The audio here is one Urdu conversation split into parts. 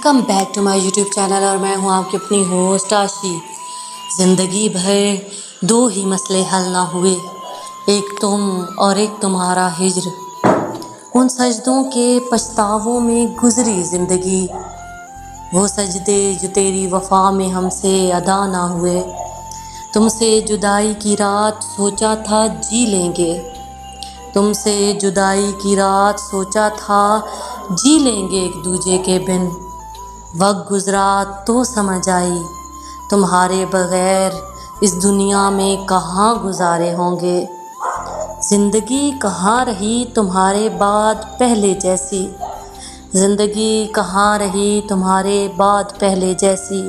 Welcome back to my YouTube channel اور میں ہوں آپ کی اپنی ہوسٹ آشی۔ زندگی بھر دو ہی مسئلے حل نہ ہوئے، ایک تم اور ایک تمہارا ہجر۔ ان سجدوں کے پچھتاووں میں گزری زندگی، وہ سجدے جو تیری وفا میں ہم سے ادا نہ ہوئے۔ تم سے جدائی کی رات سوچا تھا جی لیں گے، تم سے جدائی کی رات سوچا تھا جی لیں گے ایک دوجے کے بن۔ وقت گزرا تو سمجھ آئی تمہارے بغیر اس دنیا میں کہاں گزارے ہوں گے۔ زندگی کہاں رہی تمہارے بعد پہلے جیسی، زندگی کہاں رہی تمہارے بعد پہلے جیسی۔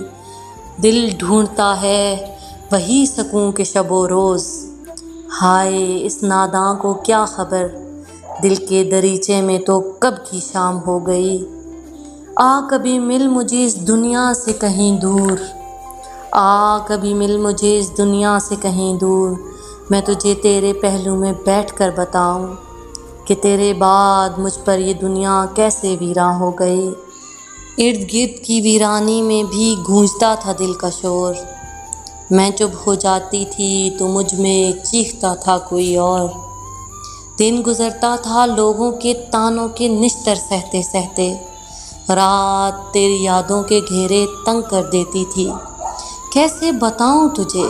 دل ڈھونڈتا ہے وہی سکون کے شب و روز، ہائے اس ناداں کو کیا خبر دل کے دریچے میں تو کب کی شام ہو گئی۔ آ کبھی مل مجھے اس دنیا سے کہیں دور، آ کبھی مل مجھے اس دنیا سے کہیں دور۔ میں تجھے تیرے پہلو میں بیٹھ کر بتاؤں کہ تیرے بعد مجھ پر یہ دنیا کیسے ویراں ہو گئی۔ ارد گرد کی ویرانی میں بھی گونجتا تھا دل کا شور، میں چپ ہو جاتی تھی تو مجھ میں چیختا تھا کوئی اور۔ دن گزرتا تھا لوگوں کے تانوں کے نشتر سہتے سہتے، رات تیری یادوں کے گھیرے تنگ کر دیتی تھی۔ کیسے بتاؤں تجھے،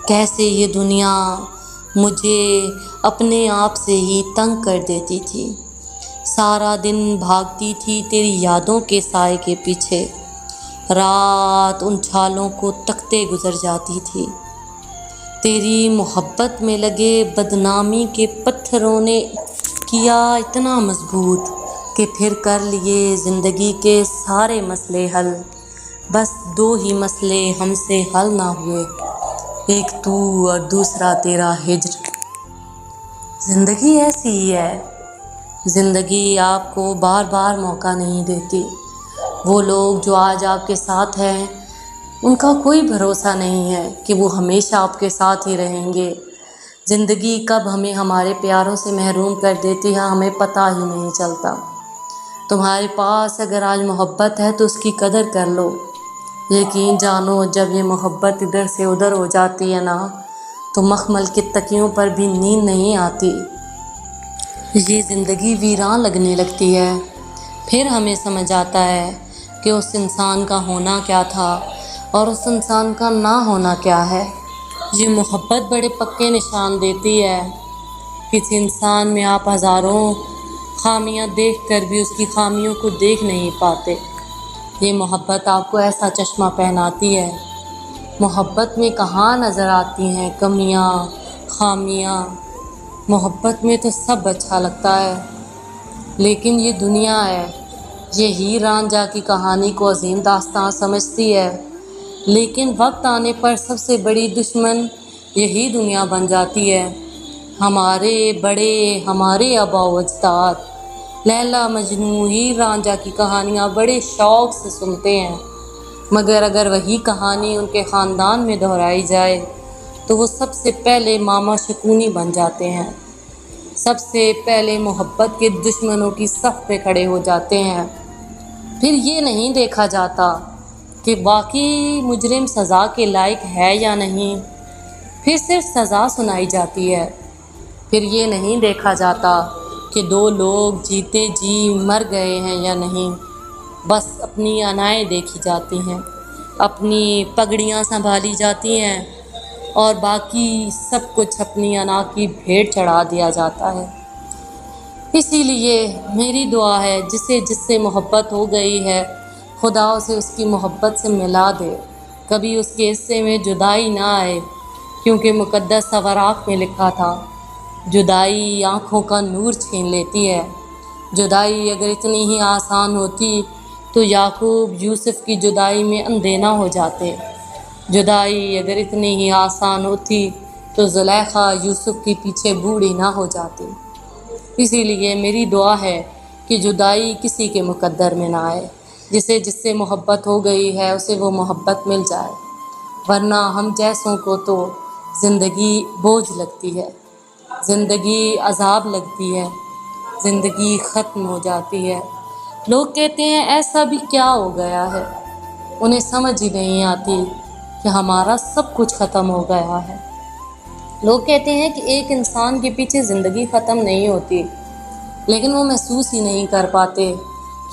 کیسے یہ دنیا مجھے اپنے آپ سے ہی تنگ کر دیتی تھی۔ سارا دن بھاگتی تھی تیری یادوں کے سائے کے پیچھے، رات ان چھالوں کو تکتے گزر جاتی تھی۔ تیری محبت میں لگے بدنامی کے پتھروں نے کیا اتنا مضبوط کہ پھر کر لیے زندگی کے سارے مسئلے حل۔ بس دو ہی مسئلے ہم سے حل نہ ہوئے، ایک تو اور دوسرا تیرا ہجر۔ زندگی ایسی ہی ہے، زندگی آپ کو بار بار موقع نہیں دیتی۔ وہ لوگ جو آج آپ کے ساتھ ہیں ان کا کوئی بھروسہ نہیں ہے کہ وہ ہمیشہ آپ کے ساتھ ہی رہیں گے۔ زندگی کب ہمیں ہمارے پیاروں سے محروم کر دیتی ہے ہمیں پتہ ہی نہیں چلتا۔ تمہارے پاس اگر آج محبت ہے تو اس کی قدر کر لو، یقین جانو جب یہ محبت ادھر سے ادھر ہو جاتی ہے نا تو مخمل کے تکیوں پر بھی نیند نہیں آتی۔ یہ زندگی ویراں لگنے لگتی ہے، پھر ہمیں سمجھ آتا ہے کہ اس انسان کا ہونا کیا تھا اور اس انسان کا نہ ہونا کیا ہے۔ یہ محبت بڑے پکے نشان دیتی ہے۔ کسی انسان میں آپ ہزاروں خامیاں دیکھ کر بھی اس کی خامیوں کو دیکھ نہیں پاتے۔ یہ محبت آپ کو ایسا چشمہ پہناتی ہے، محبت میں کہاں نظر آتی ہیں کمیاں خامیاں۔ محبت میں تو سب اچھا لگتا ہے، لیکن یہ دنیا ہے، یہ ہیر رانجھا کی کہانی کو عظیم داستان سمجھتی ہے، لیکن وقت آنے پر سب سے بڑی دشمن یہی دنیا بن جاتی ہے۔ ہمارے بڑے، ہمارے آباء و اجداد لیلا مجنوں ہیر رانجھا کی کہانیاں بڑے شوق سے سنتے ہیں، مگر اگر وہی کہانی ان کے خاندان میں دہرائی جائے تو وہ سب سے پہلے ماما شکونی بن جاتے ہیں، سب سے پہلے محبت کے دشمنوں کی صف پہ کھڑے ہو جاتے ہیں۔ پھر یہ نہیں دیکھا جاتا کہ واقعی مجرم سزا کے لائق ہے یا نہیں، پھر صرف سزا سنائی جاتی ہے۔ پھر یہ نہیں دیکھا جاتا کہ دو لوگ جیتے جی مر گئے ہیں یا نہیں، بس اپنی انائیں دیکھی جاتی ہیں، اپنی پگڑیاں سنبھالی جاتی ہیں اور باقی سب کچھ اپنی انا کی بھیٹ چڑھا دیا جاتا ہے۔ اسی لیے میری دعا ہے جس سے محبت ہو گئی ہے خدا اسے اس کی محبت سے ملا دے، کبھی اس کے حصے میں جدائی نہ آئے، کیونکہ مقدس سوراخ میں لکھا تھا جدائی آنکھوں کا نور چھین لیتی ہے۔ جدائی اگر اتنی ہی آسان ہوتی تو یعقوب یوسف کی جدائی میں اندھے نہ ہو جاتے، جدائی اگر اتنی ہی آسان ہوتی تو زلیخا یوسف کے پیچھے بوڑھی نہ ہو جاتی۔ اسی لیے میری دعا ہے کہ جدائی کسی کے مقدر میں نہ آئے، جس سے محبت ہو گئی ہے اسے وہ محبت مل جائے، ورنہ ہم جیسوں کو تو زندگی بوجھ لگتی ہے، زندگی عذاب لگتی ہے، زندگی ختم ہو جاتی ہے۔ لوگ کہتے ہیں ایسا بھی کیا ہو گیا ہے، انہیں سمجھ ہی نہیں آتی کہ ہمارا سب کچھ ختم ہو گیا ہے۔ لوگ کہتے ہیں کہ ایک انسان کے پیچھے زندگی ختم نہیں ہوتی، لیکن وہ محسوس ہی نہیں کر پاتے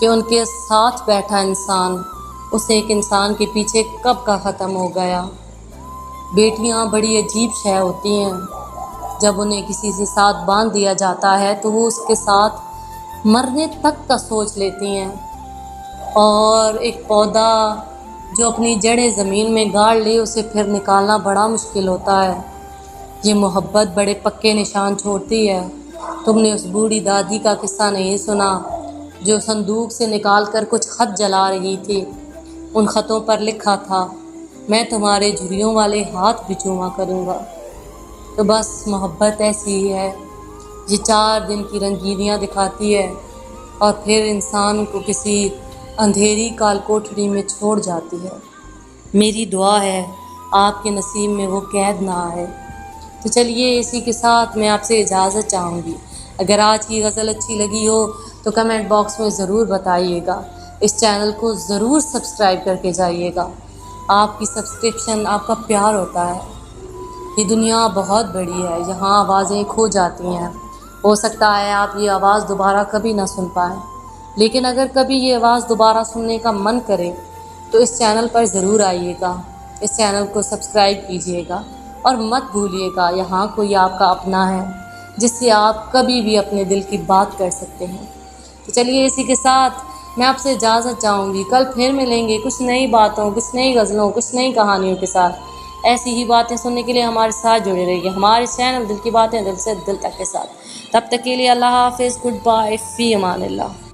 کہ ان کے ساتھ بیٹھا انسان اس ایک انسان کے پیچھے کب کا ختم ہو گیا۔ بیٹیاں بڑی عجیب شے ہوتی ہیں، جب انہیں کسی سے ساتھ باندھ دیا جاتا ہے تو وہ اس کے ساتھ مرنے تک کا سوچ لیتی ہیں، اور ایک پودا جو اپنی جڑیں زمین میں گاڑ لے اسے پھر نکالنا بڑا مشکل ہوتا ہے۔ یہ محبت بڑے پکے نشان چھوڑتی ہے۔ تم نے اس بوڑھی دادی کا قصہ نہیں سنا جو صندوق سے نکال کر کچھ خط جلا رہی تھی؟ ان خطوں پر لکھا تھا، میں تمہارے جھریوں والے ہاتھ بھی چوما کروں گا۔ تو بس محبت ایسی ہی ہے، یہ 4 دن کی رنگینیاں دکھاتی ہے اور پھر انسان کو کسی اندھیری کال کوٹھڑی میں چھوڑ جاتی ہے۔ میری دعا ہے آپ کے نصیب میں وہ قید نہ آئے۔ تو چلیے اسی کے ساتھ میں آپ سے اجازت چاہوں گی۔ اگر آج کی غزل اچھی لگی ہو تو کمنٹ باکس میں ضرور بتائیے گا۔ اس چینل کو ضرور سبسکرائب کر کے جائیے گا۔ آپ کی سبسکرپشن آپ کا پیار ہوتا ہے۔ یہ دنیا بہت بڑی ہے، یہاں آوازیں کھو جاتی ہیں، ہو سکتا ہے آپ یہ آواز دوبارہ کبھی نہ سن پائیں، لیکن اگر کبھی یہ آواز دوبارہ سننے کا من کرے تو اس چینل پر ضرور آئیے گا، اس چینل کو سبسکرائب کیجیے گا، اور مت بھولیے گا یہاں کوئی آپ کا اپنا ہے جس سے آپ کبھی بھی اپنے دل کی بات کر سکتے ہیں۔ تو چلیے اسی کے ساتھ میں آپ سے اجازت چاہوں گی، کل پھر ملیں گے کچھ نئی باتوں، کچھ نئی غزلوں، کچھ نئی کہانیوں کے ساتھ۔ ایسی ہی باتیں سننے کے لیے ہمارے ساتھ جڑے رہیے، ہمارے چینل دل کی باتیں دل سے دل تک کے ساتھ۔ تب تک کے لیے اللہ حافظ، گڈ بائے، فی امان اللہ۔